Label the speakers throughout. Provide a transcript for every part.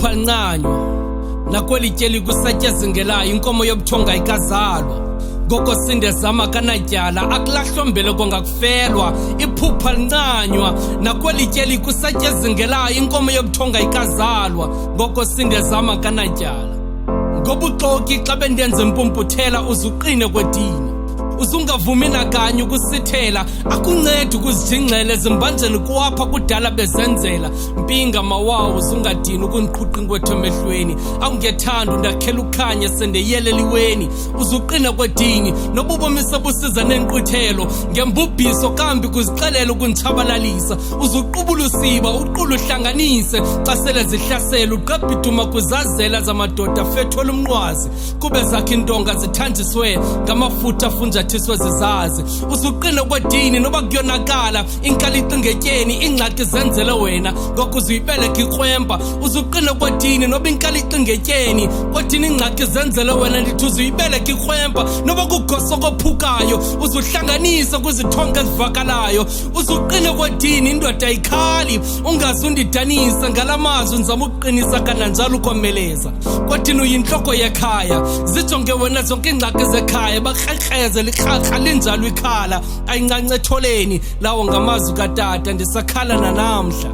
Speaker 1: iphupha lincanywa nakweli tyeli kusatyazingelayo inkomo yobuthonga ikazalwa ngoko sindezama kanatyala akulahlwa kwangakufelwa iphupha lincanywa nakweli tyeli kusatyazingelayo inkomo yobuthonga ikazalwa ngoko sindezama kanatyala ngobuxoki xa bendenza impumputhela uzuqine kwedini uzungavumi nakanye ukusithela akunceda ukuzijingxele zimbanjeni kuwapha kudala bezenzela mpinga mawawo uzungadini ukundiqhuqa ingwethu emehlweni awungethanda undakhela ukhanya sendeyeleliweni uzuqina kwedini nobubomise busiza nenqwithelo ngembubhiso kambi kuzixelela ukunditshabalalisa uzuqubula usiba uqulu uhlanganise xa sele zihlasela uqebhiduma kuzazela zamadoda fethola umnqwazi kube zakhe intonga zithanjiswe ngamafutha funja thiswa zizazi uzuqine kwedini noba kuyonakala inkaliqi ngetyeni ingxaki zenzele wena ngokuzuyibeleka ikrwempa uzuqine kwedini noba inkaliqi ngetyeni kodini ingxaki zenzele wena ndithi uzuyibeleka ikrwempa noba kugoso kophukayo uzuhlanganisa kwizithonga ezivakalayo uzuqine kwedini indoda ikhali ungazundidanisa ngalamazwi nzama ukuqinisa kananjalo ukomeleza kodini uyintloko yekhaya zijonge wena zonke ingxaki zekhaya bakrekreze likrakra linjalo ikhala ayincanca etholeni lawo ngamazwi katata ndisakhala nanamhla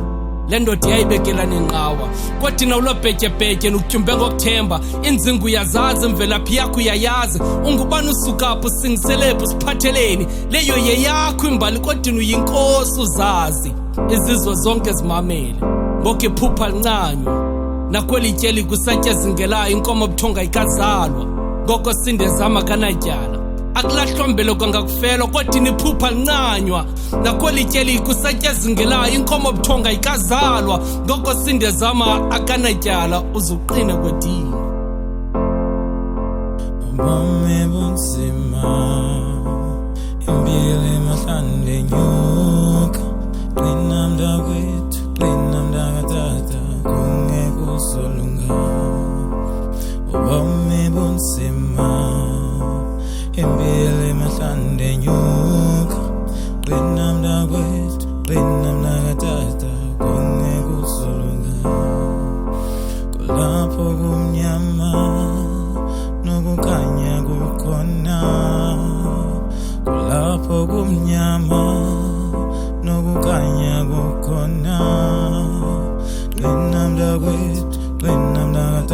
Speaker 1: le ndoda yayibekela nenqawa kodina ulobhetyebhetye nukutyumbe ngokuthemba inzingu yazazi imvelaphi yakho uyayazi ungubani usukapho singiselephu siphatheleni leyo yeyakho imbali kodina uyinkosi uzazi izizwe zonke zimamele mbokhe iphupha lincanywa nakweli tyeli kusatyazingelayo inkomo obuthonga ikazalwa ngoko sindezama kanatyala akulahlwa kwangakufelwa kodini iphupha lincanywa nakweli tyeli kusatyazingelayo inkomo obuthonga ikazalwa ngoko sindezama akanatyala uzuqine kwedini
Speaker 2: ubomi bunzima impilo emahlande nyuka qina mntakwethu qina mntakatata kungekusolunga ubomi bunzima impilo emahlande nyuka qina mntakwethu qina mntakatata kungekusolunga kulapho kumnyama nokukhanya kukhona kulapho kumnyama nokukhanya kukhona qina mntakwethu qina mntakatata